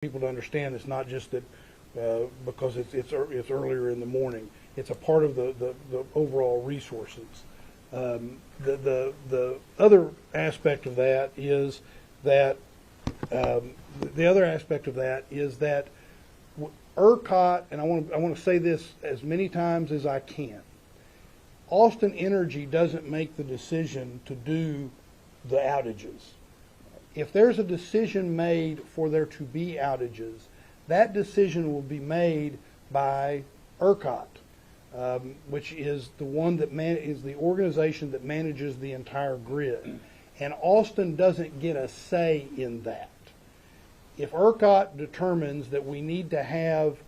people to understand it's not just that because it's earlier in the morning. It's a part of the overall resources. The other aspect of that is that ERCOT, and I want to say this as many times as I can. Austin Energy doesn't make the decision to do the outages. If there's a decision made for there to be outages, that decision will be made by ERCOT, which is the one that is the organization that manages the entire grid. And Austin doesn't get a say in that. If ERCOT determines that we need to have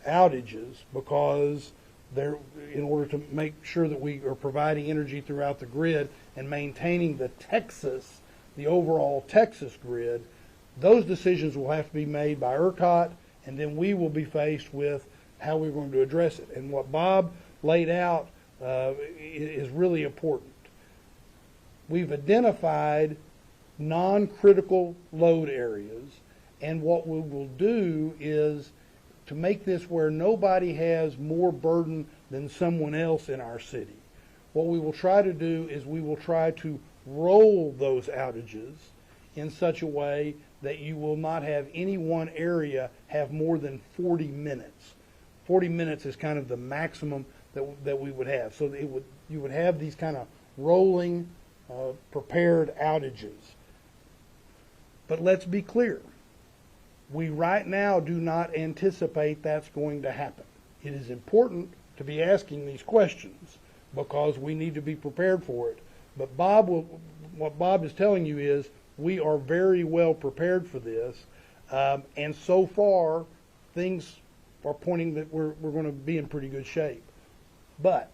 outages because in order to make sure that we are providing energy throughout the grid and maintaining the overall Texas grid, those decisions will have to be made by ERCOT, and then we will be faced with how we're going to address it. And what Bob laid out is really important. We've identified non-critical load areas, and what we will do is to make this where nobody has more burden than someone else in our city. What we will try to do is we will try to roll those outages in such a way that you will not have any one area have more than 40 minutes. 40 minutes is kind of the maximum that we would have. So you would have these kind of rolling, prepared outages. But let's be clear. We right now do not anticipate that's going to happen. It is important to be asking these questions because we need to be prepared for it. But what Bob is telling you is we are very well prepared for this, and so far things are pointing that we're going to be in pretty good shape. But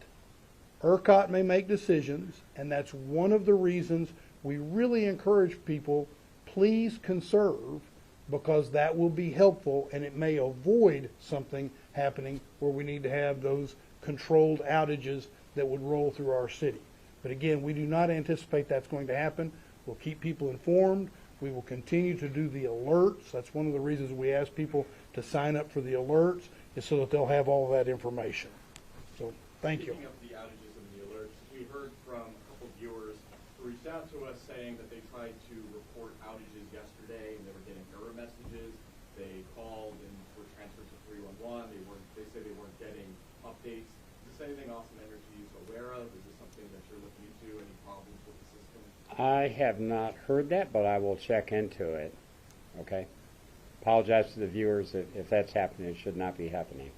ERCOT may make decisions, and that's one of the reasons we really encourage people, please conserve, because that will be helpful and it may avoid something happening where we need to have those controlled outages that would roll through our city. But again, we do not anticipate that's going to happen. We'll keep people informed. We will continue to do the alerts. That's one of the reasons we ask people to sign up for the alerts, is so that they'll have all of that information. So thank you. Speaking of the outages and the alerts, we heard from a couple of viewers who reached out to us saying that they tried to report outages yesterday and they were getting error messages. They called and were transferred to 311. They say they weren't getting updates. Is this anything Austin Energy is aware of? Is this something that you're looking into? Any problems with the system? I have not heard that, but I will check into it. Okay? Apologize to the viewers if that's happening. It should not be happening.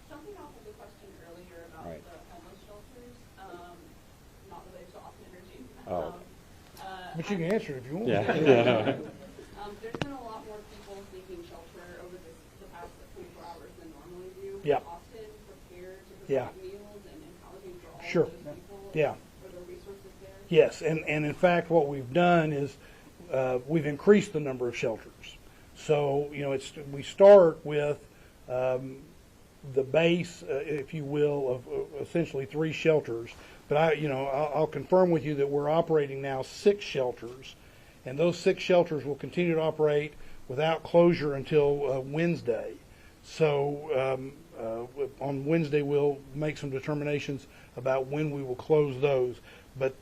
Jumping off of the question earlier about Right. the homeless shelters, not related to Austin Energy. Oh. But you can answer it if you want. Yeah. There's been a lot more people seeking shelter over the past 24 hours than normally do. Yeah. Is Austin prepared to Yeah. provide meals and housing for all Sure. of those people? Yeah. Are there resources there? Yes, and in fact what we've done is we've increased the number of shelters. So, we start with the base, if you will, of essentially 3 shelters. But I'll confirm with you that we're operating now 6 shelters, and those 6 shelters will continue to operate without closure until Wednesday. So on Wednesday we'll make some determinations about when we will close those. But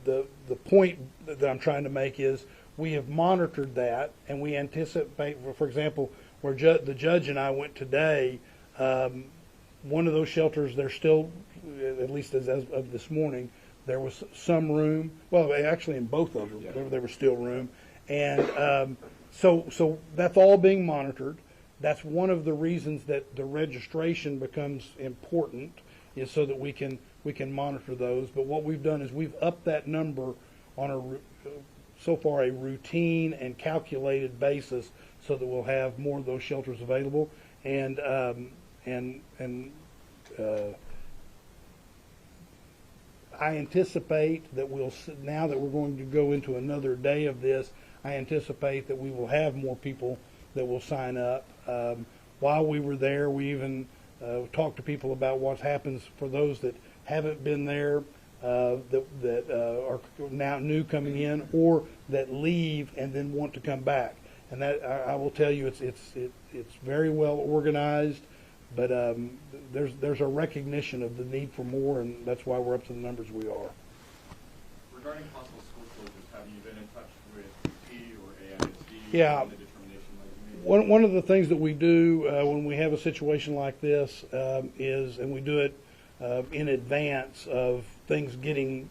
the point that I'm trying to make is we have monitored that, and we anticipate, for example, where the judge and I went today, one of those shelters, there's still, at least as of this morning, there was some room. Well, actually in both of them, there was still room. And so that's all being monitored. That's one of the reasons that the registration becomes important, is so that we can monitor those. But what we've done is we've upped that number on so far a routine and calculated basis, so that we'll have more of those shelters available. And I anticipate that now that we're going to go into another day of this, I anticipate that we will have more people that will sign up. While we were there, we even talked to people about what happens for those that haven't been there, that are now new coming in, or that leave and then want to come back. And that I will tell you, it's very well organized, but there's a recognition of the need for more, and that's why we're up to the numbers we are. Regarding possible school closures, have you been in touch with P or AISD? Yeah. On the determination like you made? One of the things that we do when we have a situation like this is, and we do it in advance of things getting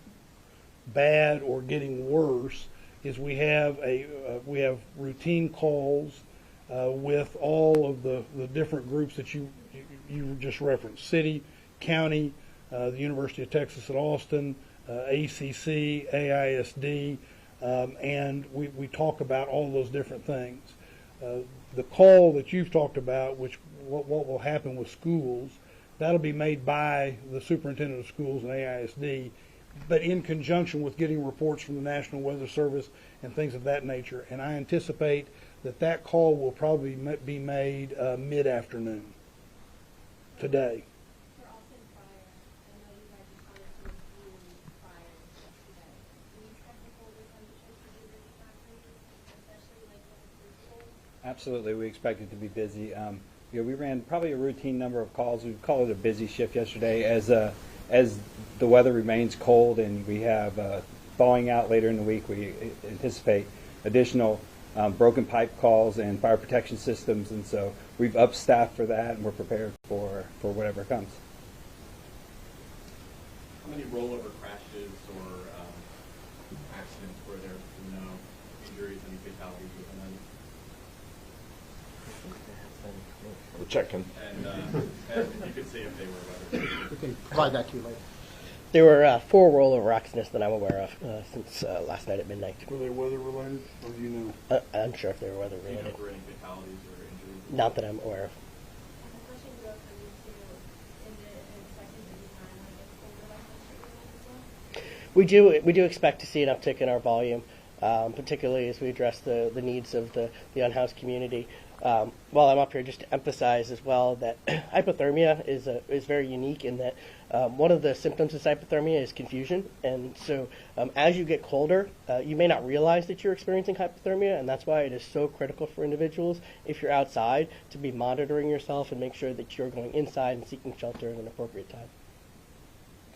bad or getting worse, is we have routine calls with all of the different groups that you just referenced: city, county, the University of Texas at Austin, ACC, AISD, and we talk about all those different things. The call that you've talked about, which what will happen with schools, that'll be made by the superintendent of schools and AISD, but in conjunction with getting reports from the National Weather Service and things of that nature. And I anticipate that call will probably be made mid-afternoon today. For Austin Fire, I know you guys responded to a few fires yesterday. Do you expect the colder temperatures to be really factors, especially like with the schools? Absolutely, we expect it to be busy. We ran probably a routine number of calls. We call it a busy shift yesterday as the weather remains cold and we have thawing out later in the week. We anticipate additional broken pipe calls and fire protection systems, and so we've upstaffed for that and we're prepared for whatever comes. How many rollover crashes or accidents were there? No injuries, any fatalities within them? We're checking. And if you could say if they were weather. We can provide that to you later. There were 4 rollover accidents that I'm aware of since last night at midnight. Were they weather related, or do you know? I'm sure if they were weather Do you know related. if there were any fatalities or injuries? Not that I'm aware of. And the question goes for you too, is it an expected busy time when it gets colder like this year as well? We do expect to see an uptick in our volume, particularly as we address the needs of the unhoused community. While I'm up here, just to emphasize as well that hypothermia is very unique in that one of the symptoms of hypothermia is confusion, and so as you get colder, you may not realize that you're experiencing hypothermia, and that's why it is so critical for individuals, if you're outside, to be monitoring yourself and make sure that you're going inside and seeking shelter at an appropriate time.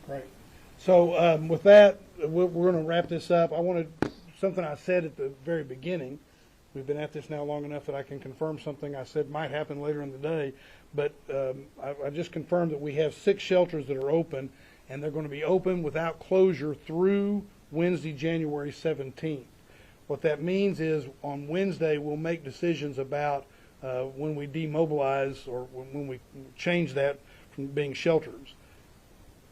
Great. So with that, we're going to wrap this up. I wanted something I said at the very beginning. We've been at this now long enough that I can confirm something I said might happen later in the day. But I just confirmed that we have 6 shelters that are open, and they're going to be open without closure through Wednesday, January 17th. What that means is on Wednesday we'll make decisions about when we demobilize or when we change that from being shelters.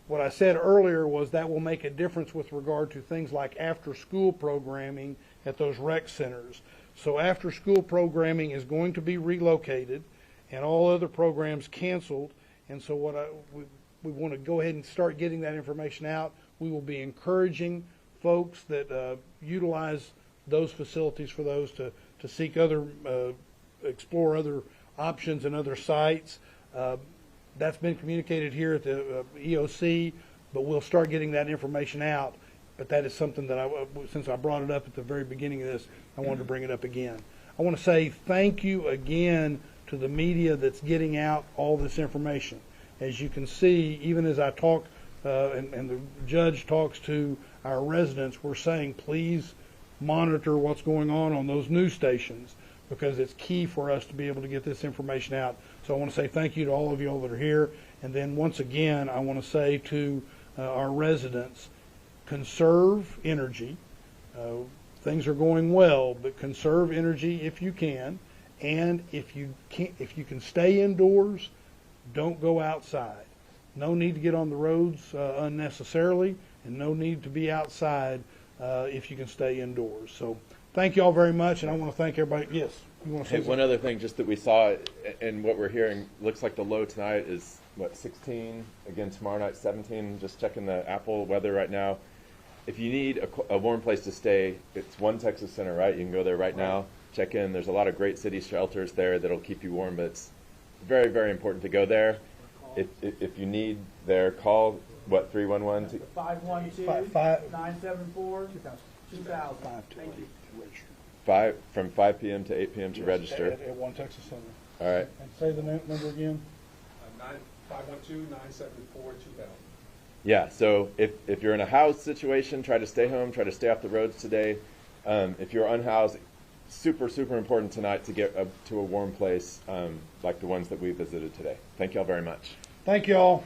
What I said earlier was that will make a difference with regard to things like after-school programming at those rec centers. So after-school programming is going to be relocated and all other programs canceled. And so we want to go ahead and start getting that information out. We will be encouraging folks that utilize those facilities for those to seek other, explore other options and other sites. That's been communicated here at the EOC, but we'll start getting that information out. But that is something that since I brought it up at the very beginning of this, I wanted to bring it up again. I want to say thank you again to the media that's getting out all this information. As you can see, even as I talk and the judge talks to our residents, we're saying please monitor what's going on those news stations, because it's key for us to be able to get this information out. So I want to say thank you to all of you all that are here. And then once again, I want to say to our residents, conserve energy. Things are going well, but conserve energy if you can. And if you can stay indoors, don't go outside. No need to get on the roads unnecessarily, and no need to be outside if you can stay indoors. So thank you all very much, and I want to thank everybody. Yes, you want to say Hey, one other thing, just that we saw and what we're hearing, looks like the low tonight is, 16? Again, tomorrow night, 17. Just checking the Apple weather right now. If you need a warm place to stay, it's One Texas Center, right? You can go there right now, check in. There's a lot of great city shelters there that'll keep you warm, but it's very, very important to go there. If you need there, call, 311? 512-974-2000. Thank you. from 5 p.m. to 8 p.m. to register. At One Texas Center. All right. And say the number again. 512-974-2000. Yeah, so if you're in a housed situation, try to stay home, try to stay off the roads today. If you're unhoused, super, super important tonight to get to a warm place like the ones that we visited today. Thank you all very much. Thank you all.